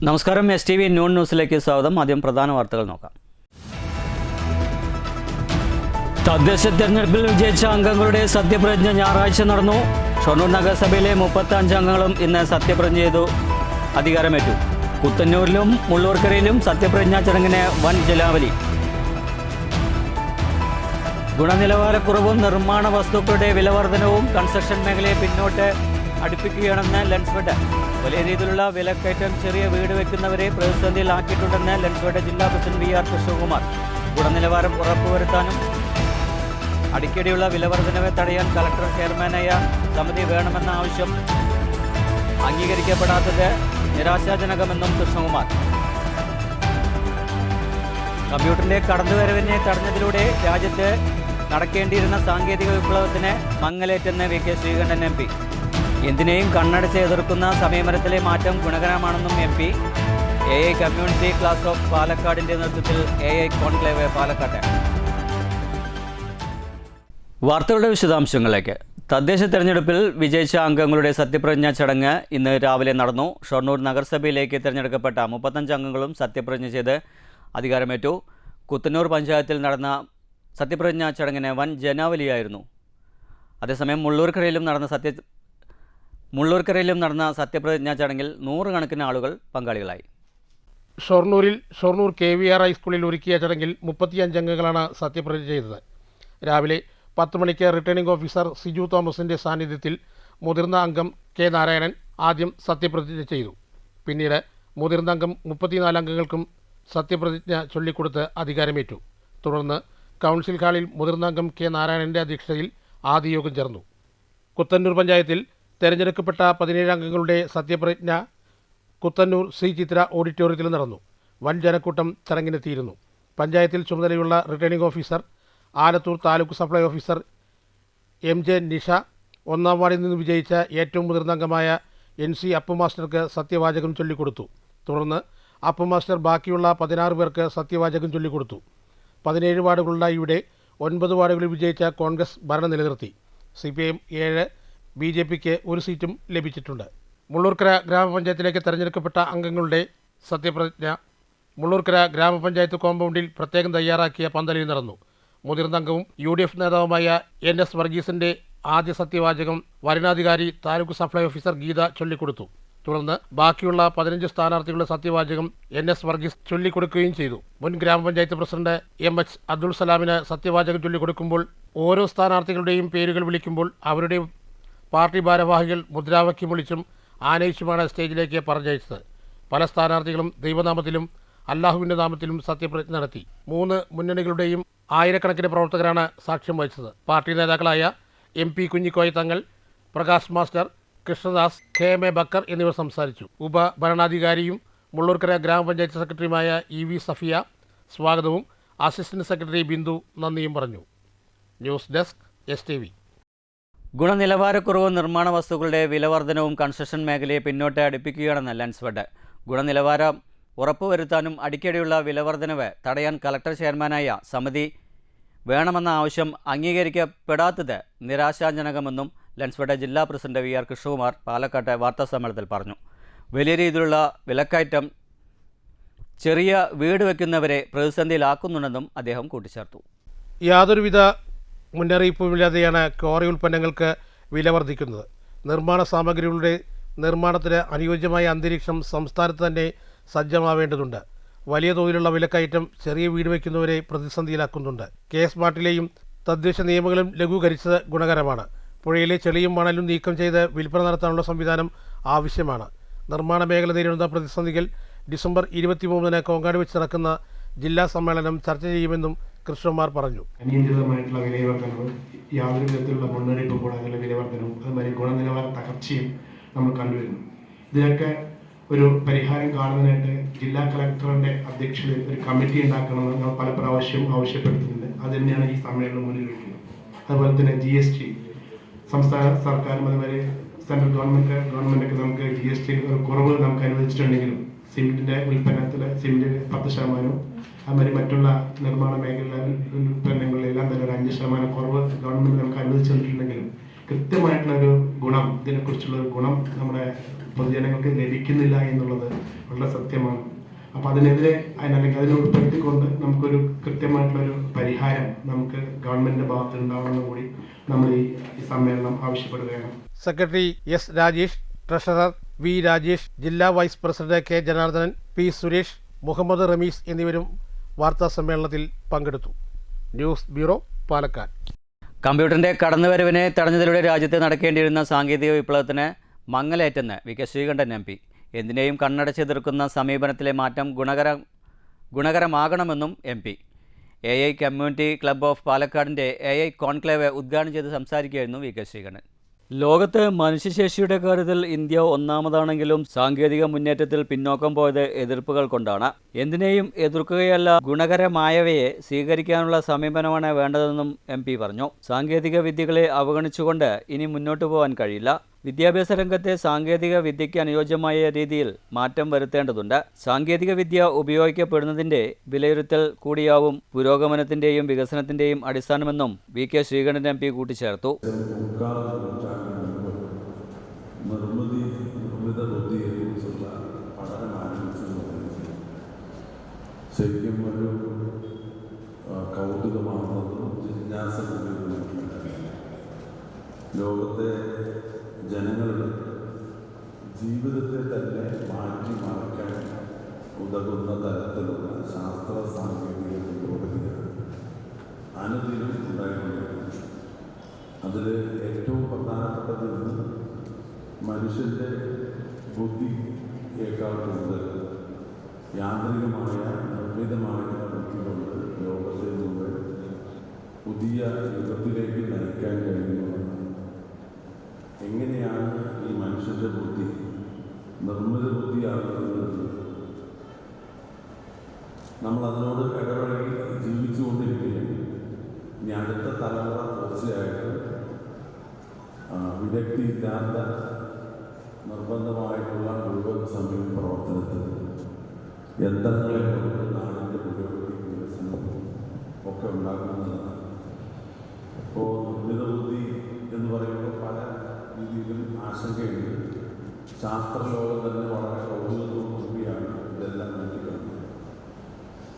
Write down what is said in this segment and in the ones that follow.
നമസ്കാരം. STV non ന്യൂസിലേക്ക് സ്വാഗതം. ആദ്യം പ്രധാന വാർത്തകൾ നോക്കാം. തദ്ദേശ തെരഞ്ഞെടുപ്പിൽ വിജയിച്ച അംഗങ്ങളുടെ സത്യപ്രതിജ്ഞ ഞായറാഴ്ച നടന്നു. ഷൊർണൂർ നഗരസഭയിലെ 35 അംഗങ്ങളും ഇന്ന് സത്യപ്രതിജ്ഞ ചെയ്തു അധികാരമേറ്റു. കുത്തന്നൂരിലും മുള്ളൂർക്കരയിലും സത്യപ്രതിജ്ഞാ ചടങ്ങിന് വൻ ജനാവലി. ഗുണനിലവാരക്കുറവും നിർമ്മാണ വസ്തുക്കളുടെ വിലവർധനവും കൺസ്ട്രക്ഷൻ മേഖലയെ പിന്നോട്ട് അടുപ്പിക്കുകയാണെന്ന് ലെൻസ്ഫെഡ്. വലിയ രീതിയിലുള്ള വിലക്കയറ്റം ചെറിയ വീട് വയ്ക്കുന്നവരെ പ്രതിസന്ധിയിലാക്കിയിട്ടുണ്ടെന്ന് ലെൻസ്ഫെഡ് ജില്ലാ പ്രസിഡന്റ് VR കൃഷ്ണകുമാർ. ഗുണനിലവാരം ഉറപ്പുവരുത്താനും അടിക്കടിയുള്ള വിലവർധനവ് തടയാൻ കളക്ടർ ചെയർമാനായ സമിതി വേണമെന്ന ആവശ്യം അംഗീകരിക്കപ്പെടാത്തത് നിരാശാജനകമെന്നും കൃഷ്ണകുമാർ. കമ്പ്യൂട്ടറിന്റെ കടന്നുവരവിനെ തടഞ്ഞതിലൂടെ രാജ്യത്ത് നടക്കേണ്ടിയിരുന്ന സാങ്കേതിക വിപ്ലവത്തിന് മങ്ങലേറ്റെന്ന് VK ശ്രീകണ്ഠൻ MP. എന്തിനേയും കണ്ണടച്ച് എതിർക്കുന്ന സമയമരത്തിലെ മാറ്റം ഗുണകരമാണെന്നും MP. AI community class of പാലക്കാടിന്റെ നേതൃത്വത്തിൽ AI കോൺക്ലേവ് പാലക്കാട്ട്. വാർത്തകളുടെ വിശദാംശങ്ങളിലേക്ക്. തദ്ദേശ തെരഞ്ഞെടുപ്പിൽ വിജയിച്ച അംഗങ്ങളുടെ സത്യപ്രതിജ്ഞാ ചടങ്ങ് ഇന്ന് രാവിലെ നടന്നു. ഷൊർണൂർ നഗരസഭയിലേക്ക് തിരഞ്ഞെടുക്കപ്പെട്ട 35 അംഗങ്ങളും സത്യപ്രതിജ്ഞ ചെയ്ത് അധികാരമേറ്റു. കുത്തന്നൂർ പഞ്ചായത്തിൽ നടന്ന സത്യപ്രതിജ്ഞാ ചടങ്ങിന് വൻ ജനാവലിയായിരുന്നു. അതേസമയം മുള്ളൂർക്കരയിലും നടന്ന സത്യപ്രതിജ്ഞാ ചടങ്ങിൽ 100 കണക്കിന് ആളുകൾ പങ്കാളികളായി. ഷൊർണൂരിൽ ഷൊർണൂർ KVR ഹൈസ്കൂളിൽ ഒരുക്കിയ ചടങ്ങിൽ 35 അംഗങ്ങളാണ് സത്യപ്രതിജ്ഞ ചെയ്തത്. രാവിലെ 10 മണിക്ക് റിട്ടേണിംഗ് ഓഫീസർ സിജു തോമസിൻ്റെ സാന്നിധ്യത്തിൽ മുതിർന്ന അംഗം K നാരായണൻ ആദ്യം സത്യപ്രതിജ്ഞ ചെയ്തു. പിന്നീട് മുതിർന്ന അംഗം 34 അംഗങ്ങൾക്കും സത്യപ്രതിജ്ഞ ചൊല്ലിക്കൊടുത്ത് അധികാരമേറ്റു. തുടർന്ന് കൗൺസിൽ ഹാളിൽ മുതിർന്ന അംഗം K നാരായണൻ്റെ അധ്യക്ഷതയിൽ ആദ്യ യോഗം ചേർന്നു. കുത്തന്നൂർ പഞ്ചായത്തിൽ തെരഞ്ഞെടുക്കപ്പെട്ട 17 അംഗങ്ങളുടെ സത്യപ്രതിജ്ഞ കുത്തന്നൂർ C ചിത്ര ഓഡിറ്റോറിയത്തിൽ നടന്നു. വൻ ജനക്കൂട്ടം ചടങ്ങിനെത്തിയിരുന്നു. പഞ്ചായത്തിൽ ചുമതലയുള്ള returning officer, Alathur taluk supply officer MJ Nisha, 1-ാം വാർഡിൽ നിന്ന് വിജയിച്ച ഏറ്റവും മുതിർന്ന അംഗമായ NC അപ്പുമാസ്റ്റർക്ക് സത്യവാചകം ചൊല്ലിക്കൊടുത്തു. തുടർന്ന് അപ്പുമാസ്റ്റർ ബാക്കിയുള്ള 16 പേർക്ക് സത്യവാചകം ചൊല്ലിക്കൊടുത്തു. 17 വാർഡുകളുള്ള ഇവിടെ 9 വാർഡുകളിൽ വിജയിച്ച കോൺഗ്രസ് ഭരണം നിലനിർത്തി. CPM 7, BJPക്ക് 1 സീറ്റും ലഭിച്ചിട്ടുണ്ട്. മുള്ളൂർക്കര ഗ്രാമപഞ്ചായത്തിലേക്ക് തെരഞ്ഞെടുക്കപ്പെട്ട അംഗങ്ങളുടെ സത്യപ്രതിജ്ഞ മുള്ളൂർക്കര ഗ്രാമപഞ്ചായത്ത് കോമ്പൗണ്ടിൽ പ്രത്യേകം തയ്യാറാക്കിയ പന്തലിൽ നടന്നു. മുതിർന്ന അംഗവും UDF നേതാവുമായ NS വർഗീസിൻ്റെ ആദ്യ സത്യവാചകം വരണാധികാരി താലൂക്ക് സപ്ലൈ ഓഫീസർ ഗീത ചൊല്ലിക്കൊടുത്തു. തുടർന്ന് ബാക്കിയുള്ള 15 സ്ഥാനാർത്ഥികളുടെ സത്യവാചകം NS വർഗീസ് ചൊല്ലിക്കൊടുക്കുകയും ചെയ്തു. മുൻ ഗ്രാമപഞ്ചായത്ത് പ്രസിഡന്റ് MH അബ്ദുൾ സലാമിന് സത്യവാചകം ചൊല്ലിക്കൊടുക്കുമ്പോൾ ഓരോ സ്ഥാനാർത്ഥികളുടെയും പേരുകൾ വിളിക്കുമ്പോൾ അവരുടെ പാർട്ടി ഭാരവാഹികൾ മുദ്രാവാക്യം വിളിച്ചും ആനയിച്ചുമാണ് സ്റ്റേജിലേക്ക് പറഞ്ഞയച്ചത്. പല സ്ഥാനാർത്ഥികളും ദൈവനാമത്തിലും അല്ലാഹുവിൻ്റെ നാമത്തിലും സത്യപ്രതിജ്ഞ നടത്തി. 3 മുന്നണികളുടെയും ആയിരക്കണക്കിന് പ്രവർത്തകരാണ് സാക്ഷ്യം വഹിച്ചത്. പാർട്ടി നേതാക്കളായ MP കുഞ്ഞിക്കോയ തങ്ങൾ, പ്രകാശ് മാസ്റ്റർ, കൃഷ്ണദാസ്, KM ബക്കർ എന്നിവർ സംസാരിച്ചു. ഉപഭരണാധികാരിയും മുള്ളൂർക്കര ഗ്രാമപഞ്ചായത്ത് സെക്രട്ടറിയുമായ EV സഫിയ സ്വാഗതവും അസിസ്റ്റന്റ് സെക്രട്ടറി ബിന്ദു നന്ദിയും പറഞ്ഞു. News desk STV. ഗുണനിലവാരക്കുറവും നിർമ്മാണ വസ്തുക്കളുടെ വിലവർധനവും കൺസ്ട്രക്ഷൻ മേഖലയെ പിന്നോട്ട് അടുപ്പിക്കുകയാണെന്ന് ലെൻസ്ഫെഡ്. ഗുണനിലവാരം ഉറപ്പുവരുത്താനും അടിക്കടിയുള്ള വിലവർധനവ് തടയാൻ കളക്ടർ ചെയർമാനായ സമിതി വേണമെന്ന ആവശ്യം അംഗീകരിക്കപ്പെടാത്തത് നിരാശാജനകമെന്നും ലെൻസ്ഫെഡ് ജില്ലാ പ്രസിഡന്റ് VR കൃഷ്ണകുമാർ പാലക്കാട്ട് വാർത്താസമ്മേളനത്തിൽ പറഞ്ഞു. വലിയ രീതിയിലുള്ള വിലക്കയറ്റം ചെറിയ വീട് വയ്ക്കുന്നവരെ പ്രതിസന്ധിയിലാക്കുന്നുണ്ടെന്നും അദ്ദേഹം കൂട്ടിച്ചേർത്തു. യാതൊരുവിധ മുന്നറിയിപ്പുമില്ലാതെയാണ് ക്വാറി ഉൽപ്പന്നങ്ങൾക്ക് വില വർദ്ധിക്കുന്നത്. നിർമ്മാണ സാമഗ്രികളുടെ നിർമ്മാണത്തിന് അനുയോജ്യമായ അന്തരീക്ഷം സംസ്ഥാനത്ത് തന്നെ സജ്ജമാവേണ്ടതുണ്ട്. വലിയ തോതിലുള്ള വിലക്കയറ്റം ചെറിയ വീട് വയ്ക്കുന്നവരെ പ്രതിസന്ധിയിലാക്കുന്നുണ്ട്. KSMARTലെയും തദ്ദേശ നിയമങ്ങളും ലഘൂകരിച്ചത് ഗുണകരമാണ്. പുഴയിലെ ചെളിയും മണലും നീക്കം ചെയ്ത് വിൽപ്പന നടത്താനുള്ള സംവിധാനം ആവശ്യമാണ്. നിർമ്മാണ മേഖല നേരിടുന്ന പ്രതിസന്ധികൾ ഡിസംബർ 23-ന് കോങ്ങാട് വെച്ച് നടക്കുന്ന ജില്ലാ സമ്മേളനം ചർച്ച ചെയ്യുമെന്നും കൃഷ്ണകുമാർ പറഞ്ഞു. അനിയന്ത്രിതമായിട്ടുള്ള വിലവർദ്ധനവ്, യാതൊരു വിധത്തിലുള്ള മുന്നറിയിപ്പും കൂടാതെയുള്ള വിലവർദ്ധനവും, അതുമാതിരി ഗുണനിലവാര തകർച്ചയും നമ്മൾ കണ്ടുവരുന്നു. ഇതിനൊക്കെ ഒരു പരിഹാരം കാണുന്നതിനായിട്ട് ജില്ലാ കളക്ടറുടെ അധ്യക്ഷതയിൽ ഒരു കമ്മിറ്റി ഉണ്ടാക്കണമെന്ന് നമ്മൾ പല പ്രാവശ്യവും ആവശ്യപ്പെടുത്തുന്നുണ്ട്. അത് തന്നെയാണ് ഈ സമ്മേളനം മുന്നിൽ വയ്ക്കുന്നത്. അതുപോലെ തന്നെ GST സംസ്ഥാന സർക്കാരും അതുപോലെ സെൻട്രൽ ഗവൺമെൻറ്റൊക്കെ നമുക്ക് GST ഒരു കുറവ് നമുക്ക് അനുവദിച്ചിട്ടുണ്ടെങ്കിലും സിമെൻറ്റിൻ്റെ ഉൽപ്പന്നത്തിൽ സിമെൻറ്റ് 10%, അതുമാതിരി മറ്റുള്ള നിർമ്മാണ മേഖല ഉൽപ്പന്നങ്ങളിലെല്ലാം തന്നെ ഒരു 5% കുറവ് ഗവൺമെൻറ് നമുക്ക് അനുവദിച്ചിട്ടുണ്ടെങ്കിലും കൃത്യമായിട്ടുള്ളൊരു ഗുണം, ഇതിനെക്കുറിച്ചുള്ളൊരു ഗുണം നമ്മുടെ പൊതുജനങ്ങൾക്ക് ലഭിക്കുന്നില്ല എന്നുള്ളത് വളരെ സത്യമാണ്. അപ്പോൾ അതിനെതിരെ അല്ലെങ്കിൽ അതിനെ ഉൾപ്പെടുത്തിക്കൊണ്ട് നമുക്കൊരു കൃത്യമായിട്ടുള്ളൊരു പരിഹാരം നമുക്ക് ഗവൺമെൻറ്റിൻ്റെ ഭാഗത്ത് ഉണ്ടാവണമെന്ന് കൂടി നമ്മൾ ഈ സമ്മേളനം ആവശ്യപ്പെടുകയാണ്. Secretary S Rajesh, treasurer V Rajesh, ജില്ലാ vice president K Janardhanan, P Suresh, Muhammad Rameez എന്നിവരും വാർത്താ സമ്മേളനത്തിൽ പങ്കെടുത്തു. News bureau, Palakkad. കമ്പ്യൂട്ടറിൻ്റെ കടന്നുവരവിനെ തടഞ്ഞതിലൂടെ രാജ്യത്ത് നടക്കേണ്ടിയിരുന്ന സാങ്കേതിക വിപ്ലവത്തിന് മങ്ങലേറ്റെന്ന് V K Sreekantan M P. എന്തിനേയും കണ്ണടച്ചെതിർക്കുന്ന സമീപനത്തിലെ മാറ്റം ഗുണകരമാകണമെന്നും M P. AI community club of പാലക്കാടിൻ്റെ AI കോൺക്ലേവ് ഉദ്ഘാടനം ചെയ്ത് സംസാരിക്കുകയായിരുന്നു വി കെ ശ്രീകണ്ഠൻ. ലോകത്ത് മനുഷ്യശേഷിയുടെ കാര്യത്തിൽ ഇന്ത്യ ഒന്നാമതാണെങ്കിലും സാങ്കേതിക മുന്നേറ്റത്തിൽ പിന്നോക്കം പോയത് എതിർപ്പുകൾ കൊണ്ടാണ്. എന്തിനേയും എതിർക്കുകയല്ല, ഗുണകരമായവയെ സ്വീകരിക്കാനുള്ള സമീപനമാണ് വേണ്ടതെന്നും എം പി പറഞ്ഞു. സാങ്കേതിക വിദ്യകളെ അവഗണിച്ചുകൊണ്ട് ഇനി മുന്നോട്ടു പോകാൻ കഴിയില്ല. വിദ്യാഭ്യാസ രംഗത്തെ സാങ്കേതിക വിദ്യയ്ക്ക് അനുയോജ്യമായ രീതിയിൽ മാറ്റം വരുത്തേണ്ടതുണ്ട്. സാങ്കേതിക വിദ്യ ഉപയോഗിക്കപ്പെടുന്നതിൻ്റെ വിലയിരുത്തൽ കൂടിയാവും പുരോഗമനത്തിൻ്റെയും വികസനത്തിൻ്റെയും അടിസ്ഥാനമെന്നും V K Sreekantan M P കൂട്ടിച്ചേർത്തു. നിർമ്മിത ബുദ്ധിയെക്കുറിച്ചുള്ള പഠനം ആരംഭിച്ചെന്ന് പറയുന്നത് ശരിക്കും ഒരു കൗതുകമാണെന്നതും ജിജ്ഞാസ ലോകത്തെ ജനങ്ങളുടെ ജീവിതത്തെ തന്നെ മാറ്റിമറിക്കാൻ ഉതകുന്ന തരത്തിലുള്ള ശാസ്ത്ര സാങ്കേതിക പുരോഗതികൾ അനുദിനം ഉണ്ടായിക്കൊണ്ടിരിക്കുന്നു. അതിൽ ഏറ്റവും പ്രധാനപ്പെട്ടത് മനുഷ്യൻ്റെ ബുദ്ധിയേക്കാൾ കൂടുതൽ യാന്ത്രികമായ നിർമ്മിതമായ ബുദ്ധി കൊണ്ട് ലോകത്തെ മുഴുവൻ പുതിയ യുഗത്തിലേക്ക് നയിക്കാൻ കഴിയുന്നതാണ്. എങ്ങനെയാണ് ഈ മനുഷ്യൻ്റെ ബുദ്ധി നിർമ്മിത ബുദ്ധിയാകുന്നത്? നമ്മളതിനോട് ഇടപഴകി ജീവിച്ചുകൊണ്ടിരിക്കുകയാണ്. ഇനി അടുത്ത തലമുറ തീർച്ചയായിട്ടും വിദഗ്ധയില്ലാത്ത നിർബന്ധമായിട്ടുള്ള മുഴുവൻ സമയം പ്രവർത്തനത്തിൽ യന്ത്രങ്ങളെ കൊണ്ട് നാടിൻ്റെ പുരോഗതി വികസനം ഒക്കെ ഉണ്ടാക്കുന്നതാണ്. അപ്പോൾ നിർമ്മിത ബുദ്ധി എന്ന് പറയുമ്പോൾ പല രീതിയിലും ആശങ്കയുണ്ട്. ശാസ്ത്രലോകം തന്നെ വളരെ കൗതുകത്തോടുകൂടിയാണ് ഇതെല്ലാം നോക്കിക്കാണുന്നത്.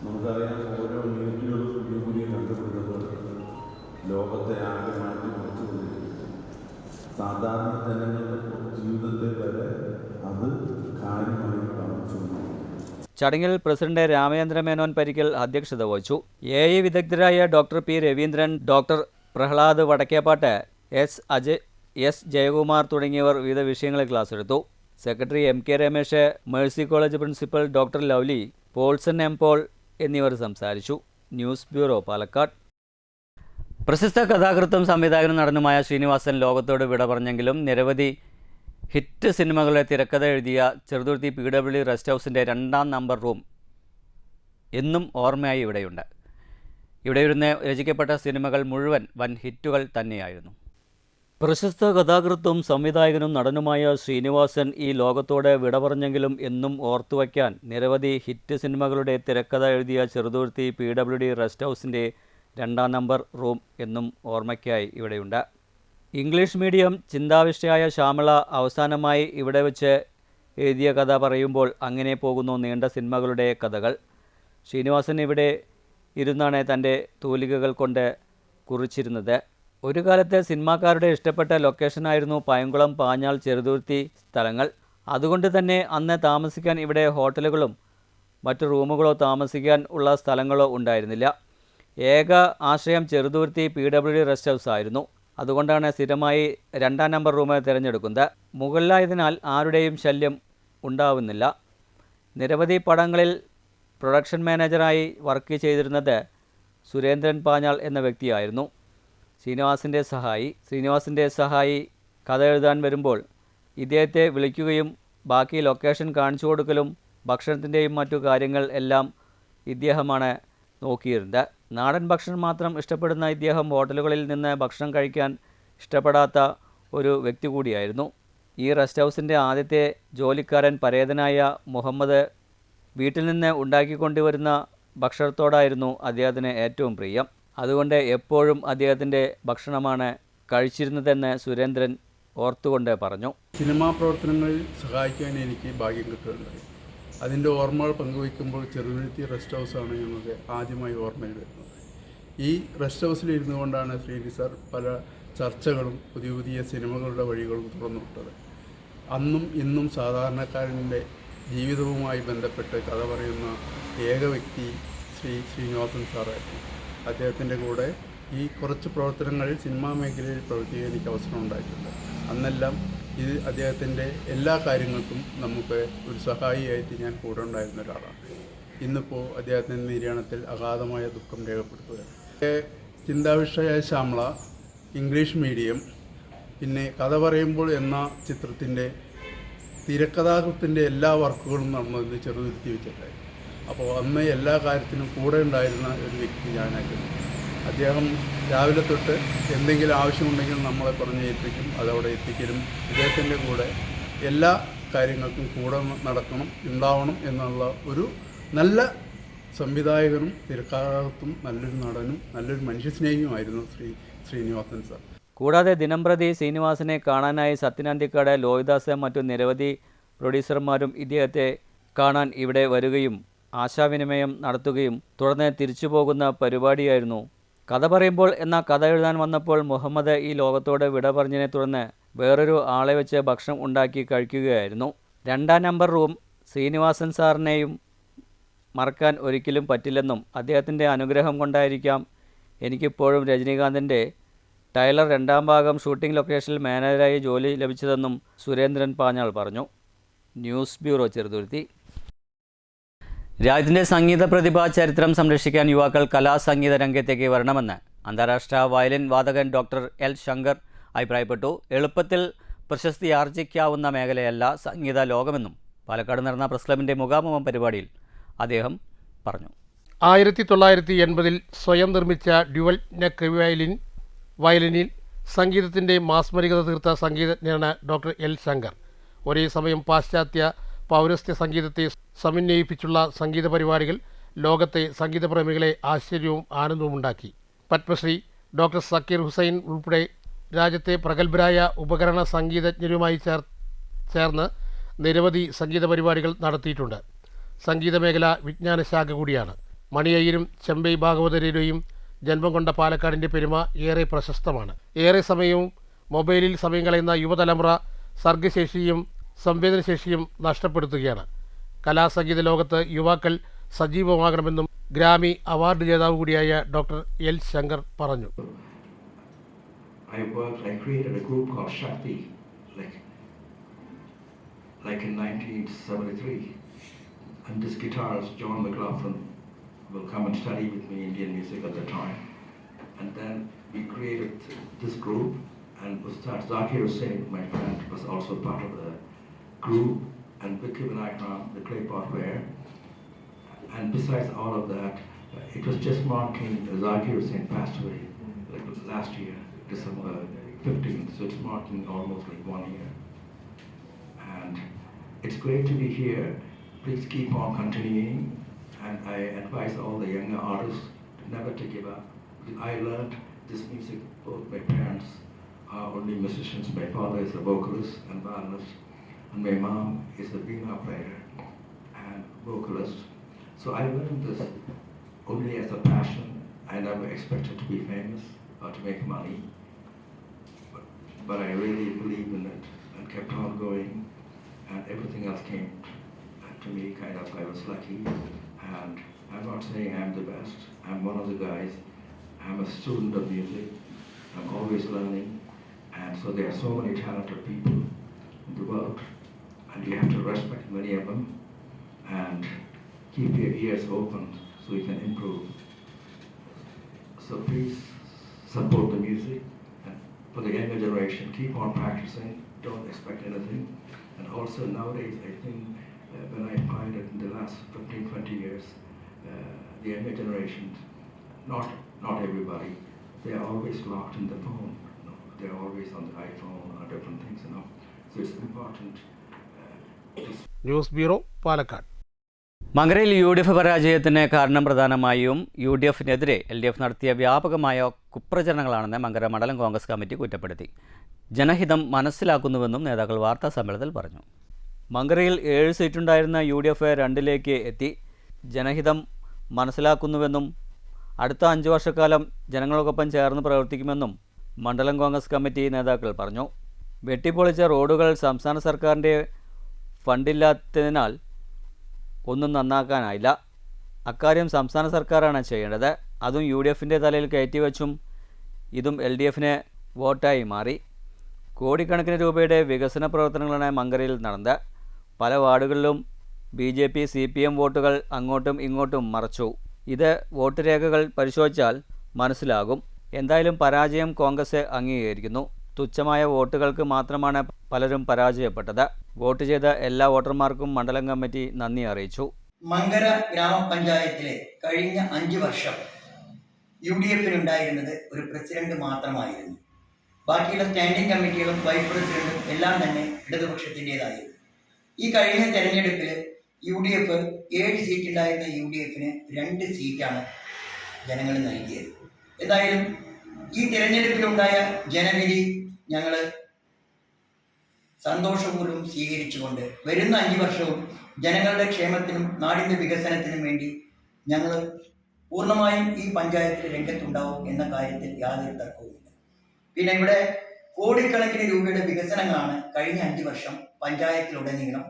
നമുക്കറിയാം, ഓരോ മിനിറ്റുകളും പുതിയ പുതിയ കണ്ടുപിടുത്തങ്ങൾ ലോകത്തെ ആകെ മാറ്റി മറിച്ചുകൊണ്ടിരിക്കുന്നു. സാധാരണ ജനങ്ങളുടെ ജീവിതത്തെ വരെ അത് കാര്യമായി കാണിച്ചുകൊണ്ടിരിക്കുന്നു. ചടങ്ങിൽ പ്രസിഡന്റ് രാമചന്ദ്ര മേനോൻ പരിക്കൽ അധ്യക്ഷത വഹിച്ചു. AI വിദഗ്ധരായ doctor P Raveendran, doctor Prahlad Vadakkepat, S Jayakumar തുടങ്ങിയവർ വിവിധ വിഷയങ്ങളിൽ ക്ലാസ് എടുത്തു. Secretary MK Ramesh, Mercy college principal doctor Lovely, Paulson M Paul എന്നിവർ സംസാരിച്ചു. News bureau, Palakkad. പ്രശസ്ത കഥാകൃത്തും സംവിധായകനും നടനുമായ ശ്രീനിവാസൻ ലോകത്തോട് വിട പറഞ്ഞെങ്കിലും നിരവധി ഹിറ്റ് സിനിമകളുടെ തിരക്കഥ എഴുതിയ ചെറുതുരുത്തി PWD റെസ്റ്റ് ഹൗസിൻ്റെ 2-ാം നമ്പർ റൂം എന്നും ഓർമ്മയായി ഇവിടെയുണ്ട്. ഇവിടെ ഇരുന്ന് രചിക്കപ്പെട്ട സിനിമകൾ മുഴുവൻ വൻ ഹിറ്റുകൾ തന്നെയായിരുന്നു. പ്രശസ്ത കഥാകൃത്തും സംവിധായകനും നടനുമായ ശ്രീനിവാസൻ ഈ ലോകത്തോടെ വിട പറഞ്ഞെങ്കിലും എന്നും ഓർത്തുവയ്ക്കാൻ നിരവധി ഹിറ്റ് സിനിമകളുടെ തിരക്കഥ എഴുതിയ ചെറുതുരുത്തി PWD റെസ്റ്റ് ഹൗസിൻ്റെ 2-ാം നമ്പർ റൂം എന്നും ഓർമ്മയ്ക്കായി ഇവിടെയുണ്ട്. ഇംഗ്ലീഷ് മീഡിയം ചിന്താവിഷ്ടയായ ശ്യാമള അവസാനമായി ഇവിടെ വെച്ച് എഴുതിയ കഥ പറയുമ്പോൾ അങ്ങനെ പോകുന്നു നീണ്ട സിനിമകളുടെ കഥകൾ. ശ്രീനിവാസൻ ഇവിടെ ഇരുന്നാണ് തൻ്റെ തൂലികകൾ കൊണ്ട് കുറിച്ചിരുന്നത്. ഒരു കാലത്ത് സിനിമാക്കാരുടെ ഇഷ്ടപ്പെട്ട ലൊക്കേഷനായിരുന്നു പയങ്കുളം, പാഞ്ഞാൾ, ചെറുതുരുത്തി സ്ഥലങ്ങൾ. അതുകൊണ്ട് തന്നെ അന്ന് താമസിക്കാൻ ഇവിടെ ഹോട്ടലുകളും മറ്റു റൂമുകളോ താമസിക്കാൻ ഉള്ള സ്ഥലങ്ങളോ ഉണ്ടായിരുന്നില്ല. ഏക ആശ്രയം ചെറുതുരുത്തി PWD റെസ്റ്റ് ഹൗസ് ആയിരുന്നു. അതുകൊണ്ടാണ് സ്ഥിരമായി 2-ാം നമ്പർ റൂം തിരഞ്ഞെടുക്കുന്നത്. മുകളിലായതിനാൽ ആരുടെയും ശല്യം ഉണ്ടാവുന്നില്ല. നിരവധി പടങ്ങളിൽ പ്രൊഡക്ഷൻ മാനേജറായി വർക്ക് ചെയ്തിരുന്നത് സുരേന്ദ്രൻ പാഞ്ഞാൾ എന്ന വ്യക്തിയായിരുന്നു. ശ്രീനിവാസിൻ്റെ സഹായി കഥ എഴുതാൻ വരുമ്പോൾ ഇദ്ദേഹത്തെ വിളിക്കുകയും ബാക്കി ലൊക്കേഷൻ കാണിച്ചു കൊടുക്കലും ഭക്ഷണത്തിൻ്റെയും മറ്റു കാര്യങ്ങൾ എല്ലാം ഇദ്ദേഹമാണ് നോക്കിയിരുന്നത്. നാടൻ ഭക്ഷണം മാത്രം ഇഷ്ടപ്പെടുന്ന ഇദ്ദേഹം ഹോട്ടലുകളിൽ നിന്ന് ഭക്ഷണം കഴിക്കാൻ ഇഷ്ടപ്പെടാത്ത ഒരു വ്യക്തി കൂടിയായിരുന്നു. ഈ റെസ്റ്റ് ഹൗസിൻ്റെ ആദ്യത്തെ ജോലിക്കാരൻ പരേതനായ മുഹമ്മദ് വീട്ടിൽ നിന്ന് ഉണ്ടാക്കിക്കൊണ്ടുവരുന്ന ഭക്ഷണത്തോടായിരുന്നു അദ്ദേഹത്തിന് ഏറ്റവും പ്രിയം. അതുകൊണ്ട് എപ്പോഴും അദ്ദേഹത്തിൻ്റെ ഭക്ഷണമാണ് കഴിച്ചിരുന്നതെന്ന് സുരേന്ദ്രൻ ഓർത്തുകൊണ്ട് പറഞ്ഞു. സിനിമാ പ്രവർത്തനങ്ങളിൽ സഹായിക്കാൻ എനിക്ക് ഭാഗ്യം കിട്ടുകയുണ്ടായി. അതിൻ്റെ ഓർമ്മകൾ പങ്കുവയ്ക്കുമ്പോൾ ചെറുതുരുത്തി റെസ്റ്റ് ഹൗസാണ് ഞങ്ങൾക്ക് ആദ്യമായി ഓർമ്മയിൽ വരുന്നത്. ഈ റെസ്റ്റ് ഹൗസിലിരുന്നു കൊണ്ടാണ് ശ്രീനി സാർ പല ചർച്ചകളും പുതിയ പുതിയ സിനിമകളുടെ വഴികളും തുറന്നുവിട്ടത്. അന്നും ഇന്നും സാധാരണക്കാരൻ്റെ ജീവിതവുമായി ബന്ധപ്പെട്ട് കഥ പറയുന്ന ഏക വ്യക്തി ശ്രീനിവാസൻ സാറായിരുന്നു. അദ്ദേഹത്തിൻ്റെ കൂടെ ഈ കുറച്ച് പ്രവർത്തനങ്ങളിൽ സിനിമാ മേഖലയിൽ പ്രവർത്തിക്കാൻ എനിക്ക് അവസരം ഉണ്ടായിട്ടുണ്ട്. അന്നെല്ലാം ഇത് അദ്ദേഹത്തിൻ്റെ എല്ലാ കാര്യങ്ങൾക്കും നമുക്ക് ഒരു സഹായിയായിട്ട് ഞാൻ കൂടെ ഉണ്ടായിരുന്ന ഒരാളാണ്. ഇന്നിപ്പോൾ അദ്ദേഹത്തിൻ്റെ നിര്യാണത്തിൽ അഗാധമായ ദുഃഖം രേഖപ്പെടുത്തുകയാണ്. ചിന്താവിഷയായ ശ്യാമള, ഇംഗ്ലീഷ് മീഡിയം, പിന്നെ കഥ പറയുമ്പോൾ എന്ന ചിത്രത്തിൻ്റെ തിരക്കഥാകൃത്തിൻ്റെ എല്ലാ വർക്കുകളും നടന്നത് ചെറുതുരുത്തി വെച്ചിട്ടായിരുന്നു. അപ്പോൾ അന്ന് എല്ലാ കാര്യത്തിനും കൂടെ ഉണ്ടായിരുന്ന ഒരു വ്യക്തി ഞാനായിരുന്നു. അദ്ദേഹം രാവിലെ തൊട്ട് എന്തെങ്കിലും ആവശ്യമുണ്ടെങ്കിൽ നമ്മളെ പറഞ്ഞ് ഏൽപ്പിക്കും, അതവിടെ എത്തിക്കലും ഇദ്ദേഹത്തിൻ്റെ കൂടെ എല്ലാ കാര്യങ്ങൾക്കും കൂടെ നടക്കണം, ഉണ്ടാവണം എന്നുള്ള ഒരു നല്ല സംവിധായകനും തിരക്കഥാകൃത്തും നല്ലൊരു നടനും നല്ലൊരു മനുഷ്യസ്നേഹിയുമായിരുന്നു ശ്രീനിവാസൻ സാർ. കൂടാതെ ദിനംപ്രതി ശ്രീനിവാസനെ കാണാനായി സത്യനാന്തിക്കാട്, ലോഹിദാസ്, മറ്റു നിരവധി പ്രൊഡ്യൂസർമാരും ഇദ്ദേഹത്തെ കാണാൻ ഇവിടെ വരികയും ആശാവിനിമയം നടത്തുകയും തുടർന്ന് തിരിച്ചു പോകുന്ന പരിപാടിയായിരുന്നു. കഥ പറയുമ്പോൾ എന്ന കഥ എഴുതാൻ വന്നപ്പോൾ മുഹമ്മദ് ഈ ലോകത്തോട് വിട പറഞ്ഞതിനെ തുടർന്ന് വേറൊരു ആളെ വെച്ച് ഭക്ഷണം ഉണ്ടാക്കി കഴിക്കുകയായിരുന്നു. 2-ാം നമ്പർ റൂം ശ്രീനിവാസൻ സാറിനെയും മറക്കാൻ ഒരിക്കലും പറ്റില്ലെന്നും അദ്ദേഹത്തിൻ്റെ അനുഗ്രഹം കൊണ്ടായിരിക്കാം എനിക്കിപ്പോഴും രജനീകാന്തിൻ്റെ ടൈലർ 2-ാം ഭാഗം ഷൂട്ടിംഗ് ലൊക്കേഷനിൽ മാനേജറായി ജോലി ലഭിച്ചതെന്നും സുരേന്ദ്രൻ പാഞ്ഞാൾ പറഞ്ഞു. News bureau, Cheruthuruthy. രാജ്യത്തിൻ്റെ സംഗീത പ്രതിഭാ ചരിത്രം സംരക്ഷിക്കാൻ യുവാക്കൾ കലാസംഗീത രംഗത്തേക്ക് വരണമെന്ന് അന്താരാഷ്ട്ര വയലിൻ വാദകൻ ഡോക്ടർ എൽ ശങ്കർ അഭിപ്രായപ്പെട്ടു. എളുപ്പത്തിൽ പ്രശസ്തി ആർജിക്കാവുന്ന മേഖലയല്ല സംഗീത ലോകമെന്നും പാലക്കാട് നടന്ന പ്രസ് ക്ലബിൻ്റെ മുഖാമുഖം പരിപാടിയിൽ അദ്ദേഹം പറഞ്ഞു. 1980-ൽ സ്വയം നിർമ്മിച്ച ഡ്യുവൽ നെക്ക് വയലിനിൽ സംഗീതത്തിൻ്റെ മാസ്മരികത തീർത്ത സംഗീതജ്ഞനാണ് ഡോക്ടർ എൽ ശങ്കർ. ഒരേ സമയം പാശ്ചാത്യ പൗരസ്ത്യ സംഗീതത്തെ സമന്വയിപ്പിച്ചുള്ള സംഗീത പരിപാടികൾ ലോകത്തെ സംഗീതപ്രേമികളെ ആശ്ചര്യവും ആനന്ദവും ഉണ്ടാക്കി. പത്മശ്രീ ഡോക്ടർ സക്കീർ ഹുസൈൻ ഉൾപ്പെടെ രാജ്യത്തെ പ്രഗത്ഭരായ ഉപകരണ സംഗീതജ്ഞരുമായി ചേർന്ന് നിരവധി സംഗീത പരിപാടികൾ നടത്തിയിട്ടുണ്ട്. സംഗീതമേഖല വിജ്ഞാനശാഖ കൂടിയാണ്. മണിയയ്യരും ചെമ്പൈ ഭാഗവതരുടെയും ജന്മം കൊണ്ട പാലക്കാടിൻ്റെ പെരുമ ഏറെ പ്രശസ്തമാണ്. ഏറെ സമയവും മൊബൈലിൽ സമയം കളയുന്ന യുവതലമുറ സർഗശേഷിയും സംവേദനശേഷിയും നഷ്ടപ്പെടുത്തുകയാണ്. കലാസംഗീത ലോകത്ത് യുവാക്കൾ സജീവമാകണമെന്നും ഗ്രാമി അവാർഡ് ജേതാവ് കൂടിയായ ഡോക്ടർ എൽ ശങ്കർ പറഞ്ഞു. I created a group called Shakti, like in 1973, and this guitarist John McLaughlin will come and study with me Indian music at the time, and then we created this group, and Ustad Zakir Hussain, my friend, was also part of the group, and Vicky Vinayakram, the clay pot player. And besides all of that, it was just marking Zakir Hussain passed away like last year, December 15th, so it's marking almost like 1 year. And it's great to be here. Please keep on continuing, and I advise all the younger artists never to give up. I learned this music, both my parents are only musicians. My father is a vocalist and violinist, and my mom is a veena player and vocalist. So I learned this only as a passion. I never expected to be famous or to make money, but I really believed in it and kept on going, and everything else came to me kind of. I was lucky, and I'm not saying I'm the best. I'm one of the guys. I'm a student of music. I'm always learning, and so there are so many talented people in the world, and you have to respect many of them and keep your ears open so you can improve. So please support the music, and for the younger generation, keep on practicing, don't expect anything. And also nowadays, I think when I find it in the last 15-20 years, the younger generation, not everybody, they are always locked in the phone. They are always on the iPhone or different things, So it's important. News bureau, Palakkad. മങ്കരയിൽ UDF പരാജയത്തിന് കാരണം പ്രധാനമായും UDFനെതിരെ LDF നടത്തിയ വ്യാപകമായ കുപ്രചരണങ്ങളാണെന്ന് മങ്കര മണ്ഡലം Congress committee കുറ്റപ്പെടുത്തി. ജനഹിതം മനസ്സിലാക്കുന്നുവെന്നും നേതാക്കൾ വാർത്താസമ്മേളനത്തിൽ പറഞ്ഞു. മങ്കരയിൽ 7 സീറ്റുണ്ടായിരുന്ന UDF 2ലേക്ക് എത്തി. ജനഹിതം മനസ്സിലാക്കുന്നുവെന്നും അടുത്ത 5 വർഷക്കാലം ജനങ്ങൾക്കൊപ്പം ചേർന്ന് പ്രവർത്തിക്കുമെന്നും മണ്ഡലം കോൺഗ്രസ് കമ്മിറ്റി നേതാക്കൾ പറഞ്ഞു. വെട്ടിപ്പൊളിച്ച റോഡുകൾ സംസ്ഥാന സർക്കാരിൻ്റെ ഫണ്ടില്ലാത്തതിനാൽ ഒന്നും നന്നാക്കാനായില്ല. അക്കാര്യം സംസ്ഥാന സർക്കാരാണ് ചെയ്യേണ്ടത്. അതും UDFൻ്റെ തലയിൽ കയറ്റിവെച്ചും ഇതും LDFന് വോട്ടായി മാറി. കോടിക്കണക്കിന് രൂപയുടെ വികസന പ്രവർത്തനങ്ങളാണ് മങ്കരയിൽ നടന്നത്. പല വാർഡുകളിലും BJP CPM വോട്ടുകൾ അങ്ങോട്ടും ഇങ്ങോട്ടും മറച്ചു. ഇത് വോട്ട് രേഖകൾ പരിശോധിച്ചാൽ മനസ്സിലാകും. എന്തായാലും പരാജയം കോൺഗ്രസ് അംഗീകരിക്കുന്നു. തുച്ഛമായ വോട്ടുകൾക്ക് മാത്രമാണ് പലരും പരാജയപ്പെട്ടത്. വോട്ട് ചെയ്ത എല്ലാ വോട്ടർമാർക്കും മണ്ഡലം കമ്മിറ്റി നന്ദി അറിയിച്ചു. മങ്കര ഗ്രാമപഞ്ചായത്തിലെ കഴിഞ്ഞ 5 വർഷം UDFനുണ്ടായിരുന്നത് ഒരു പ്രസിഡന്റ് മാത്രമായിരുന്നു. ബാക്കിയുള്ള സ്റ്റാൻഡിംഗ് കമ്മിറ്റികളും വൈസ് പ്രസിഡന്റും എല്ലാം തന്നെ ഇടതുപക്ഷത്തിൻ്റെതായിരുന്നു. ഈ കഴിഞ്ഞ തെരഞ്ഞെടുപ്പിൽ UDF 7 സീറ്റുണ്ടായിരുന്ന UDFന് 2 സീറ്റാണ് ജനങ്ങൾ നൽകിയത്. എന്തായാലും ഈ തിരഞ്ഞെടുപ്പിലുണ്ടായ ജനവിധി ഞങ്ങൾ സന്തോഷപൂർവ്വം സ്വീകരിച്ചുകൊണ്ട് വരുന്ന 5 വർഷവും ജനങ്ങളുടെ ക്ഷേമത്തിനും നാടിൻ്റെ വികസനത്തിനും വേണ്ടി ഞങ്ങൾ പൂർണ്ണമായും ഈ പഞ്ചായത്തിൽ രംഗത്തുണ്ടാവും എന്ന കാര്യത്തിൽ യാതൊരു തർക്കവുമില്ല. പിന്നെ ഇവിടെ കോടിക്കണക്കിന് രൂപയുടെ വികസനങ്ങളാണ് കഴിഞ്ഞ 5 വർഷം പഞ്ചായത്തിലുടനീളം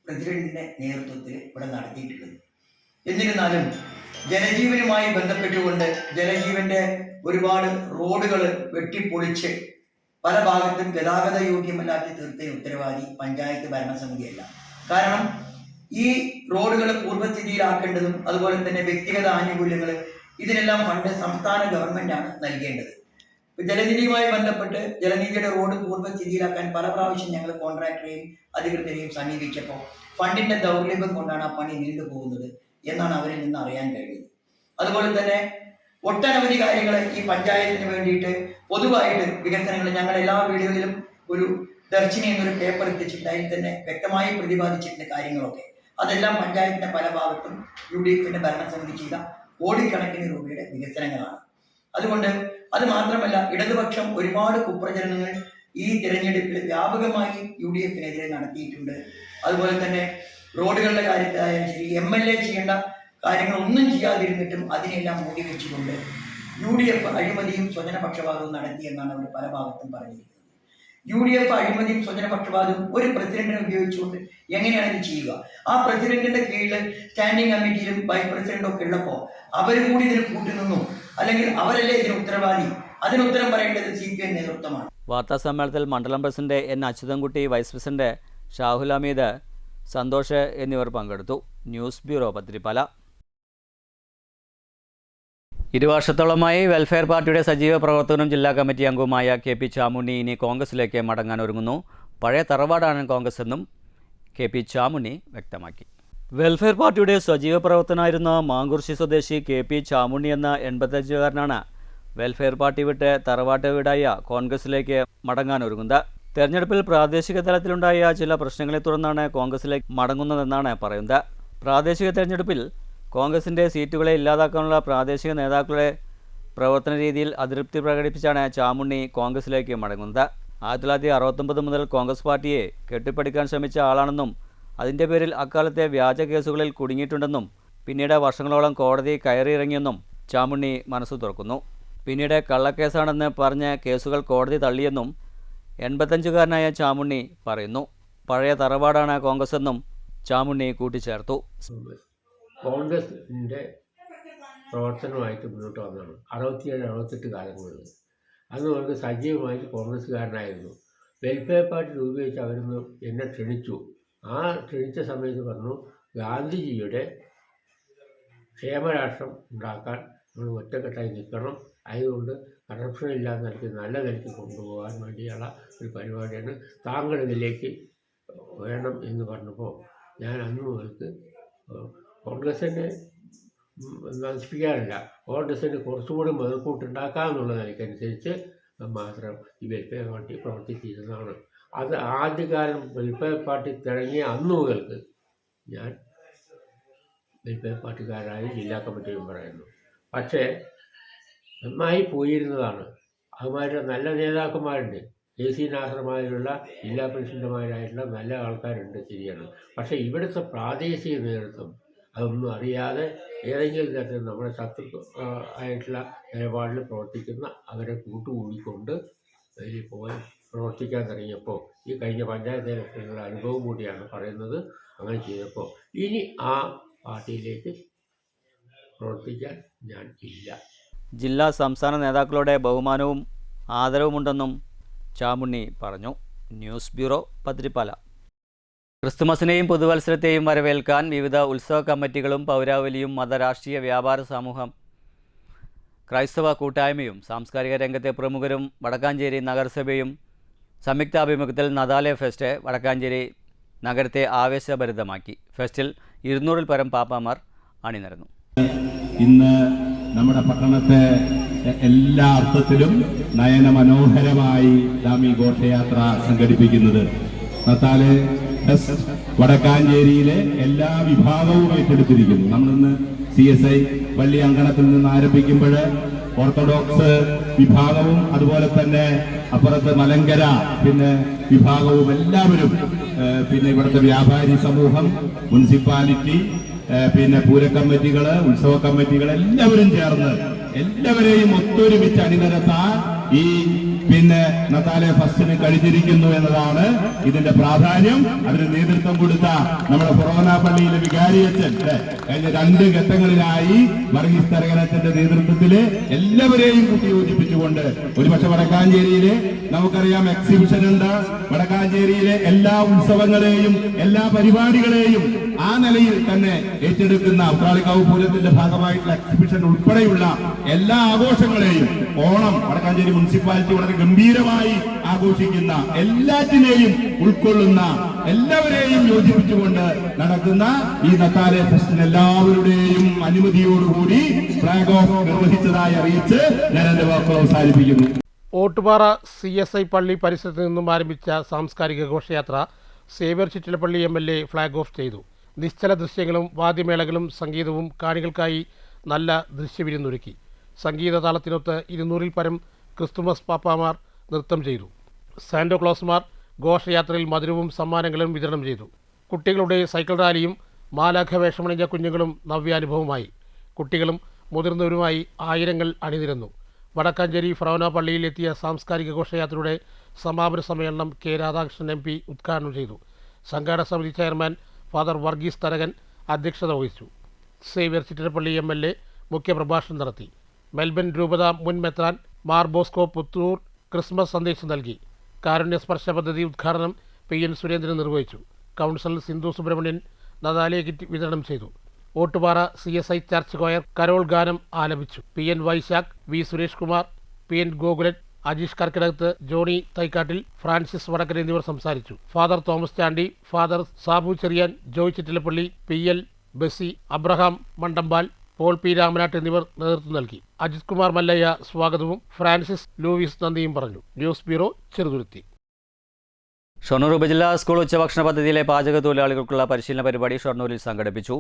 പ്രസിഡന്റിന്റെ നേതൃത്വത്തിൽ ഇവിടെ നടത്തിയിട്ടുള്ളത്. എന്നിരുന്നാലും ജലജീവനുമായി ബന്ധപ്പെട്ടുകൊണ്ട് ജലജീവന്റെ ഒരുപാട് റോഡുകൾ വെട്ടിപ്പൊളിച്ച് പല ഭാഗത്തും ഗതാഗത യോഗ്യമല്ലാത്ത തീർത്ത ഉത്തരവാദി പഞ്ചായത്ത് ഭരണസമിതിയല്ല. കാരണം ഈ റോഡുകൾ പൂർവ്വസ്ഥിതിയിലാക്കേണ്ടതും അതുപോലെ തന്നെ വ്യക്തിഗത ആനുകൂല്യങ്ങൾ ഇതിനെല്ലാം ഫണ്ട് സംസ്ഥാന ഗവൺമെന്റാണ് നൽകേണ്ടത്. ജലനിധിയുമായി ബന്ധപ്പെട്ട് ജലനിധിയുടെ റോഡ് പൂർവ്വസ്ഥിതിയിലാക്കാൻ പല പ്രാവശ്യം ഞങ്ങൾ കോൺട്രാക്ടറെയും അധികൃതരെയും സമീപിച്ചപ്പോൾ ഫണ്ടിന്റെ ദൗർലഭ്യം കൊണ്ടാണ് ആ പണി നീണ്ടുപോകുന്നത് എന്നാണ് അവരിൽ നിന്ന് അറിയാൻ കഴിഞ്ഞത്. അതുപോലെ തന്നെ ഒട്ടനവധി കാര്യങ്ങൾ ഈ പഞ്ചായത്തിന് വേണ്ടിയിട്ട് പൊതുവായിട്ട് വികസനങ്ങൾ ഞങ്ങൾ എല്ലാ വീടുകളിലും ഒരു ദർശിനി എന്നൊരു പേപ്പർ എത്തിച്ചിട്ട് അതിൽ തന്നെ വ്യക്തമായി പ്രതിപാദിച്ചിട്ടുള്ള കാര്യങ്ങളൊക്കെ അതെല്ലാം പഞ്ചായത്തിന്റെ പല ഭാഗത്തും UDFന്റെ ഭരണസമിതി ചെയ്ത കോടിക്കണക്കിന് രൂപയുടെ വികസനങ്ങളാണ്. അതുകൊണ്ട് അത് മാത്രമല്ല ഇടതുപക്ഷം ഒരുപാട് കുപ്രചരണങ്ങൾ ഈ തിരഞ്ഞെടുപ്പിൽ വ്യാപകമായി UDFനെതിരെ നടത്തിയിട്ടുണ്ട്. അതുപോലെ തന്നെ റോഡുകളുടെ കാര്യത്തിലായാലും ശരി MLA ചെയ്യേണ്ട കാര്യങ്ങളൊന്നും ചെയ്യാതിരുന്നിട്ടും അതിനെല്ലാം മൂടി വെച്ചുകൊണ്ട് UDF അഴിമതിയും സ്വജനപക്ഷപാതവും നടത്തിയെന്നാണ് അവർ പല ഭാഗത്തും പറഞ്ഞിരിക്കുന്നത്. UDF അഴിമതിയും സ്വജനപക്ഷപാതവും ഒരു പ്രസിഡന്റിനെ ഉപയോഗിച്ചുകൊണ്ട് എങ്ങനെയാണ് ഇത് ചെയ്യുക? ആ പ്രസിഡന്റിന്റെ കീഴിൽ സ്റ്റാൻഡിംഗ് കമ്മിറ്റിയിലും വൈസ് പ്രസിഡന്റും ഒക്കെ ഉള്ളപ്പോൾ അവർ കൂടി ഇതിന് കൂട്ടുനിന്നു, അല്ലെങ്കിൽ അവരല്ലേ ഇതിന് ഉത്തരവാദി? അതിന് ഉത്തരം പറയേണ്ടത് CPM നേതൃത്വമാണ്. വാർത്താ സമ്മേളനത്തിൽ മണ്ഡലം president N Achuthankutty, vice president Shahul Hameed, Santhosh എന്നിവർ പങ്കെടുത്തു. News bureau, Pathiripala. 2 വർഷത്തോളമായി വെൽഫെയർ പാർട്ടിയുടെ സജീവ പ്രവർത്തകനും ജില്ലാ കമ്മിറ്റി അംഗവുമായ KP ചാമുണ്ണി ഇനി കോൺഗ്രസിലേക്ക് മടങ്ങാൻ ഒരുങ്ങുന്നു. പഴയ തറവാടാണ് കോൺഗ്രസ് എന്നും KP ചാമുണ്ണി വ്യക്തമാക്കി. വെൽഫെയർ പാർട്ടിയുടെ സജീവ പ്രവർത്തകനായിരുന്ന മാങ്കുർശി സ്വദേശി KP ചാമുണ്ണി എന്ന 85-കാരനാണ് വെൽഫെയർ പാർട്ടി വിട്ട് തറവാട്ട് വീടായ കോൺഗ്രസിലേക്ക് മടങ്ങാനൊരുങ്ങുന്നത്. തെരഞ്ഞെടുപ്പിൽ പ്രാദേശിക തലത്തിലുണ്ടായ ചില പ്രശ്നങ്ങളെ തുടർന്നാണ് കോൺഗ്രസിലേക്ക് മടങ്ങുന്നതെന്നാണ് പറയുന്നത്. പ്രാദേശിക തെരഞ്ഞെടുപ്പിൽ കോൺഗ്രസിൻ്റെ സീറ്റുകളെ ഇല്ലാതാക്കാനുള്ള പ്രാദേശിക നേതാക്കളുടെ പ്രവർത്തന രീതിയിൽ അതൃപ്തി പ്രകടിപ്പിച്ചാണ് ചാമുണ്ണി കോൺഗ്രസിലേക്ക് മടങ്ങുന്നത്. 1969 മുതൽ കോൺഗ്രസ് പാർട്ടിയെ കെട്ടിപ്പടുക്കാൻ ശ്രമിച്ച ആളാണെന്നും അതിൻ്റെ പേരിൽ അക്കാലത്തെ വ്യാജ കേസുകളിൽ കുടുങ്ങിയിട്ടുണ്ടെന്നും പിന്നീട് വർഷങ്ങളോളം കോടതി കയറിയിറങ്ങിയെന്നും ചാമുണ്ണി മനസ്സു തുറക്കുന്നു. പിന്നീട് കള്ളക്കേസാണെന്ന് പറഞ്ഞ് കേസുകൾ കോടതി തള്ളിയെന്നും 85-കാരനായ ചാമുണ്ണി പറയുന്നു. പഴയ തറവാടാണ് കോൺഗ്രസ് എന്നും ചാമുണ്ണി കൂട്ടിച്ചേർത്തു. കോൺഗ്രസിൻ്റെ പ്രവർത്തനമായിട്ട് മുന്നോട്ട് വന്നതാണ് 67-68 കാലങ്ങളിൽ. അന്ന് വളരെ സജീവമായിട്ട് കോൺഗ്രസ്സുകാരനായിരുന്നു. വെൽഫെയർ പാർട്ടി രൂപീകരിച്ച് അവരൊന്ന് എന്നെ ക്ഷണിച്ചു. ആ ക്ഷണിച്ച സമയത്ത് പറഞ്ഞു, ഗാന്ധിജിയുടെ ക്ഷേമരാഷ്ട്രം ഉണ്ടാക്കാൻ നമ്മൾ ഒറ്റക്കെട്ടായി നിൽക്കണം, അതുകൊണ്ട് കറപ്ഷൻ ഇല്ലാത്ത നിലയ്ക്ക് നല്ല നിലയ്ക്ക് കൊണ്ടുപോകാൻ വേണ്ടിയുള്ള ഒരു പരിപാടിയാണ്, താങ്കൾ ഇതിലേക്ക് വേണം എന്ന് പറഞ്ഞപ്പോൾ ഞാൻ അന്ന് മുതൽക്ക് കോൺഗ്രസിനെ നശിപ്പിക്കാറില്ല, കോൺഗ്രസിന് കുറച്ചുകൂടി മുതൽക്കൂട്ടുണ്ടാക്കാമെന്നുള്ള നിലയ്ക്കനുസരിച്ച് മാത്രം ഈ വെൽഫെയർ പാർട്ടി പ്രവർത്തിച്ചിരുന്നതാണ്. അത് ആദ്യകാലം വെൽഫെയർ പാർട്ടി തുടങ്ങിയ അന്ന് മുതൽക്ക് ഞാൻ വെൽഫെയർ പാർട്ടിക്കാരായി ജില്ലാ കമ്മിറ്റി മെമ്പറായിരുന്നു. പക്ഷേ നന്നായി പോയിരുന്നതാണ്. അതുമാതിരി നല്ല നേതാക്കന്മാരുണ്ട്. AC നാസർമാരിലുള്ള ജില്ലാ പ്രസിഡന്റുമാരായിട്ടുള്ള നല്ല ആൾക്കാരുണ്ട്, ശരിയാണ്. പക്ഷേ ഇവിടുത്തെ പ്രാദേശിക നേതൃത്വം അതൊന്നും അറിയാതെ ഏതെങ്കിലും തരത്തിൽ നമ്മുടെ ശത്രു ആയിട്ടുള്ള നിലപാടിൽ പ്രവർത്തിക്കുന്ന അവരെ കൂട്ടുകൂടിക്കൊണ്ട് അതിൽ പോയി പ്രവർത്തിക്കാൻ തുടങ്ങിയപ്പോൾ ഈ കഴിഞ്ഞ പഞ്ചായത്ത് ഇലക്ഷനുള്ള അനുഭവം കൂടിയാണ് പറയുന്നത്. അങ്ങനെ ചെയ്തപ്പോൾ ഇനി ആ പാർട്ടിയിലേക്ക് പ്രവർത്തിക്കാൻ ഞാൻ ഇല്ല. ജില്ലാ സംസ്ഥാന നേതാക്കളുടെ ബഹുമാനവും ആദരവുമുണ്ടെന്നും ചാമുണ്ണി പറഞ്ഞു. News bureau, Pathirippala. ക്രിസ്തുമസിനെയും പുതുവത്സരത്തെയും വരവേൽക്കാൻ വിവിധ ഉത്സവ കമ്മിറ്റികളും പൗരാവലിയും മതരാഷ്ട്രീയ വ്യാപാര സമൂഹം ക്രൈസ്തവ കൂട്ടായ്മയും സാംസ്കാരിക രംഗത്തെ പ്രമുഖരും വടക്കാഞ്ചേരി നഗരസഭയും സംയുക്താഭിമുഖ്യത്തിൽ നദാലെ ഫെസ്റ്റ് വടക്കാഞ്ചേരി നഗരത്തെ ആവേശഭരിതമാക്കി. ഫെസ്റ്റിൽ 200-ൽ പരം പാപ്പാമാർ അണിനിരന്നു. ഇന്ന് നമ്മുടെ പട്ടണത്തെ എല്ലാ അർത്ഥത്തിലും നയന മനോഹരമായി നാം ഈ ഘോഷയാത്ര സംഘടിപ്പിക്കുന്നത്. നത്താലെ ഫെസ്റ്റ് വടക്കാഞ്ചേരിയിലെ എല്ലാ വിഭാഗവും ഏറ്റെടുത്തിരിക്കുന്നു. നമ്മളിന്ന് CSI പള്ളി അങ്കണത്തിൽ നിന്ന് ആരംഭിക്കുമ്പോൾ ഓർത്തഡോക്സ് വിഭാഗവും അതുപോലെ തന്നെ അപ്പുറത്ത് മലങ്കര പിന്നെ വിഭാഗവും എല്ലാവരും പിന്നെ ഇവിടുത്തെ വ്യാപാരി സമൂഹം, മുനിസിപ്പാലിറ്റി, പിന്നെ പൂര കമ്മിറ്റികള്, ഉത്സവ കമ്മിറ്റികൾ എല്ലാവരും ചേർന്ന് എല്ലാവരെയും ഒത്തൊരുമിച്ച് അണിനിരത്താൻ ഈ പിന്നെ നത്താലെ ഫസ്റ്റിന് കഴിഞ്ഞിരിക്കുന്നു എന്നതാണ് ഇതിന്റെ പ്രാധാന്യം. അതിന് നേതൃത്വം കൊടുത്ത നമ്മുടെ ഫൊറോന പള്ളിയിലെ വികാരിയച്ഛൻ കഴിഞ്ഞ 2 ഘട്ടങ്ങളിലായി വർഗീസ് തരകനച്ഛന്റെ നേതൃത്വത്തില് എല്ലാവരെയും കൂട്ടിയോജിപ്പിച്ചുകൊണ്ട് ഒരുപക്ഷെ വടക്കാഞ്ചേരിയിലെ നമുക്കറിയാം എക്സിബിഷൻ ഉണ്ട്. വടക്കാഞ്ചേരിയിലെ എല്ലാ ഉത്സവങ്ങളെയും എല്ലാ പരിപാടികളെയും ആ നിലയിൽ തന്നെ ഏറ്റെടുക്കുന്ന ഉത്രാളിക്കാവ് പൂരത്തിന്റെ ഭാഗമായിട്ടുള്ള എക്സിബിഷൻ ഉൾപ്പെടെയുള്ള എല്ലാ ആഘോഷങ്ങളെയും ഓണം വടക്കാഞ്ചേരി മുനിസിപ്പാലിറ്റി വളരെ ഗംഭീരമായി ആഘോഷിക്കുന്ന എല്ലാറ്റിനെയും ഉൾക്കൊള്ളുന്ന എല്ലാവരെയും യോജിപ്പിച്ചുകൊണ്ട് നടക്കുന്ന ഈ നത്താലെ ഫെസ്റ്റിന് എല്ലാവരുടെയും അനുമതിയോടുകൂടി ഫ്ലാഗ് ഓഫ് നിർവഹിച്ചതായി അറിയിച്ച് ഞാൻ എന്റെ വാക്കുകൾ അവസാനിപ്പിക്കുന്നു. ഓട്ടുപാറ CSI പള്ളി പരിസരത്ത് നിന്നും ആരംഭിച്ച സാംസ്കാരിക ഘോഷയാത്ര Xavier Chittilappilly MLA flag off ചെയ്തു. നിശ്ചല ദൃശ്യങ്ങളും വാദ്യമേളകളും സംഗീതവും കാണികൾക്കായി നല്ല ദൃശ്യവിരുന്നൊരുക്കി. സംഗീത താളത്തിനൊത്ത് 200-ൽ പരം ക്രിസ്തുമസ് പാപ്പാമാർ നൃത്തം ചെയ്തു. സാന്റോക്ലോസ്മാർ ഘോഷയാത്രയിൽ മധുരവും സമ്മാനങ്ങളും വിതരണം ചെയ്തു. കുട്ടികളുടെ സൈക്കിൾ റാലിയും മാലാഖ വേഷമണിഞ്ഞ കുഞ്ഞുങ്ങളും നവ്യാനുഭവമായി. കുട്ടികളും മുതിർന്നവരുമായി ആയിരങ്ങൾ അണിനിരന്നു. വടക്കാഞ്ചേരി ഫറോന പള്ളിയിൽ എത്തിയ സാംസ്കാരിക ഘോഷയാത്രയുടെ സമാപന സമ്മേളനം K. രാധാകൃഷ്ണൻ MP ഉദ്ഘാടനം ചെയ്തു. സംഘാടക സമിതി ചെയർമാൻ ഫാദർ വർഗീസ് തരകൻ അധ്യക്ഷത വഹിച്ചു. സേവ്യർ ചിറ്റിലപ്പള്ളി MLA മുഖ്യപ്രഭാഷണം നടത്തി. മെൽബൺ രൂപത മുൻ മെത്രാൻ മാർ ബോസ്കോ പുത്തൂർ ക്രിസ്മസ് സന്ദേശം നൽകി. കാരുണ്യസ്പർശ പദ്ധതി ഉദ്ഘാടനം PN സുരേന്ദ്രൻ നിർവഹിച്ചു. കൗൺസിലർ സിന്ധു സുബ്രഹ്മണ്യൻ നദാലെ കിറ്റ് വിതരണം ചെയ്തു. Ottupara CSI church choir carol ഗാനം ആലപിച്ചു. PN Vaisakh, V. Suresh Kumar, PN Gokulan, Ajeesh Karkidakath, Johny Thaikkattil, Francis Vadakkan എന്നിവർ സംസാരിച്ചു. Father Thomas Chandy, father Sabu Cherian, Joy Chittilappally, PL ബസി, Abraham Mandampal, Paul P. Ramanat എന്നിവർ നേതൃത്വം നൽകി. അജിത് കുമാർ മല്ലയ്യ സ്വാഗതവും ഫ്രാൻസിസ് ലൂയിസ് നന്ദിയും പറഞ്ഞു. News bureau, Cheruthuruthy. ഷൊർണൂർ ഉപജില്ലാ സ്കൂൾ ഉച്ചഭക്ഷണ പദ്ധതിയിലെ പാചക തൊഴിലാളികൾക്കുള്ള പരിശീലന പരിപാടി ഷൊർണൂരിൽ സംഘടിപ്പിച്ചു.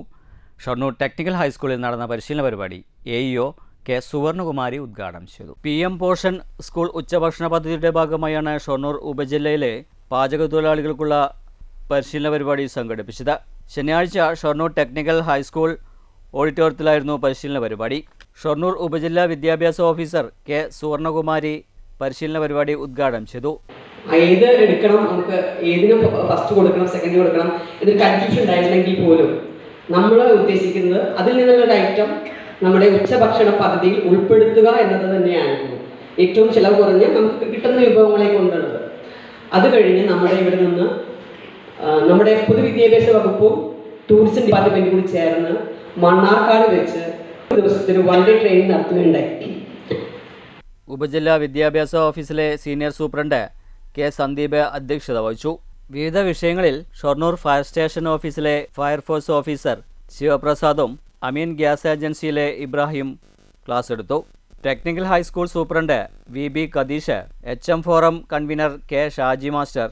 ഷൊർണൂർ ടെക്നിക്കൽ ഹൈസ്കൂളിൽ നടന്ന പരിശീലന പരിപാടി AEO K. സുവർണകുമാരി ഉദ്ഘാടനം ചെയ്തു. PM പോഷൻ സ്കൂൾ ഉച്ചഭക്ഷണ പദ്ധതിയുടെ ഭാഗമായാണ് ഷൊർണൂർ ഉപജില്ലയിലെ പാചക തൊഴിലാളികൾക്കുള്ള പരിശീലന പരിപാടി സംഘടിപ്പിച്ചത്. ശനിയാഴ്ച ഷൊർണൂർ ടെക്നിക്കൽ ഹൈസ്കൂൾ ഓഡിറ്റോറിയത്തിലായിരുന്നു പരിശീലന പരിപാടി. ഷൊർണൂർ ഉപജില്ലാ വിദ്യാഭ്യാസ ഓഫീസർ K. സുവർണകുമാരി പരിശീലന പരിപാടി ഉദ്ഘാടനം ചെയ്തു. ഏത് എടുക്കണം, നമുക്ക് ഏതിനും ഫസ്റ്റ് കൊടുക്കണം സെക്കൻഡ് കൊടുക്കണം എന്നൊരു കൺഫ്യൂഷൻ ഉണ്ടായിരുന്നെങ്കിൽ പോലും നമ്മൾ ഉദ്ദേശിക്കുന്നത് അതിൽ നിന്നുള്ളൊരു ഐറ്റം നമ്മുടെ ഉച്ചഭക്ഷണ പദ്ധതിയിൽ ഉൾപ്പെടുത്തുക എന്നത് തന്നെയായിരുന്നു ഏറ്റവും ചിലവ് കുറഞ്ഞ് നമുക്ക് കിട്ടുന്ന വിഭവങ്ങളെ കൊണ്ടുള്ളത്. അത് കഴിഞ്ഞ് നമ്മുടെ ഇവിടെ നിന്ന് നമ്മുടെ പൊതുവിദ്യാഭ്യാസ വകുപ്പും ടൂറിസം ഡിപ്പാർട്ട്മെൻറ്റും കൂടി ചേർന്ന് മണ്ണാർക്കാട് വെച്ച് ഒരു ദിവസത്തിന് 1 ഡേ ട്രെയിനിങ് നടത്തുകയുണ്ടായി. ഉപജില്ലാ വിദ്യാഭ്യാസ ഓഫീസിലെ സീനിയർ സൂപ്രണ്ട് K. സന്ദീപ് അധ്യക്ഷത വഹിച്ചു. വിവിധ വിഷയങ്ങളിൽ ഷൊർണൂർ ഫയർ സ്റ്റേഷൻ ഓഫീസിലെ ഫയർഫോഴ്സ് ഓഫീസർ ശിവപ്രസാദും അമീൻ ഗ്യാസ് ഏജൻസിയിലെ ഇബ്രാഹിം ക്ലാസ് എടുത്തു. Technical high school superintendent VB Kadeesh, HM forum convener K. Shaji master,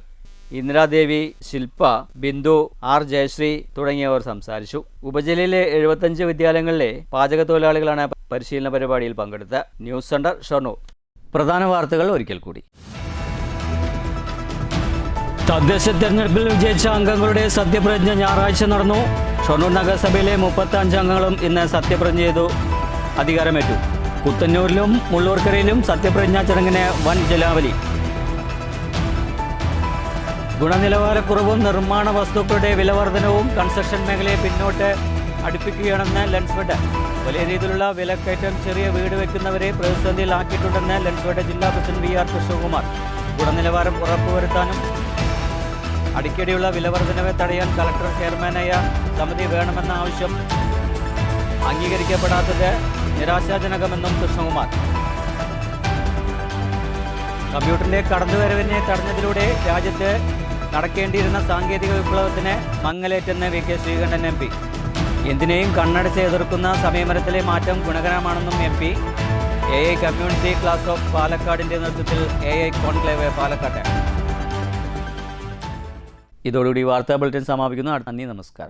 Indiradevi, Shilpa, Bindu, R Jayasree തുടങ്ങിയവർ സംസാരിച്ചു. ഉപജില്ലയിലെ 75 വിദ്യാലയങ്ങളിലെ പാചക തൊഴിലാളികളാണ് പരിശീലന പരിപാടിയിൽ പങ്കെടുത്തത്. News centre, Shoranur. പ്രധാന വാർത്തകൾ ഒരിക്കൽ കൂടി. തദ്ദേശ തെരഞ്ഞെടുപ്പിൽ വിജയിച്ച അംഗങ്ങളുടെ സത്യപ്രതിജ്ഞ ഞായറാഴ്ച നടന്നു. ഷൊർണൂർ നഗരസഭയിലെ 35 അംഗങ്ങളും ഇന്ന് സത്യപ്രതിജ്ഞ ചെയ്തു അധികാരമേറ്റു. കുത്തന്നൂരിലും മുള്ളൂർക്കരയിലും സത്യപ്രതിജ്ഞാ ചടങ്ങിന് വൻ ജലാവലി. ഗുണനിലവാരക്കുറവും നിർമ്മാണ വസ്തുക്കളുടെ വിലവർധനവും കൺസ്ട്രക്ഷൻ മേഖലയെ പിന്നോട്ട് അടുപ്പിക്കുകയാണെന്ന് ലെൻസ്ഫെഡ്. വലിയ രീതിയിലുള്ള വിലക്കയറ്റം ചെറിയ വീട് വയ്ക്കുന്നവരെ പ്രതിസന്ധിയിലാക്കിയിട്ടുണ്ടെന്ന് ലെൻസ്ഫെഡ് ജില്ലാ പ്രസിഡന്റ് വി ആർ കൃഷ്ണകുമാർ. ഗുണനിലവാരം ഉറപ്പുവരുത്താനും അടിക്കടിയുള്ള വിലവർധനവ് തടയാൻ കളക്ടർ ചെയർമാനായ സമിതി വേണമെന്ന ആവശ്യം അംഗീകരിക്കപ്പെടാത്തത് നിരാശാജനകമെന്നും കൃഷ്ണകുമാർ. കമ്പ്യൂട്ടറിന്റെ കടന്നുവരവിനെ തടഞ്ഞതിലൂടെ രാജ്യത്ത് നടക്കേണ്ടിയിരുന്ന സാങ്കേതിക വിപ്ലവത്തിന് മങ്ങലേറ്റെന്ന് V K Sreekantan M P. എന്തിനേയും കണ്ണടച്ച് എതിർക്കുന്ന സമയമരത്തിലെ മാറ്റം ഗുണകരമാണെന്നും M P. AI community class of പാലക്കാടിന്റെ നേതൃത്വത്തിൽ AI കോൺക്ലേവ് പാലക്കാട്ട്. ഇതോടുകൂടി വാർത്താ ബുള്ളറ്റിൻ സമാപിക്കുന്നു. നന്ദി, നമസ്കാരം.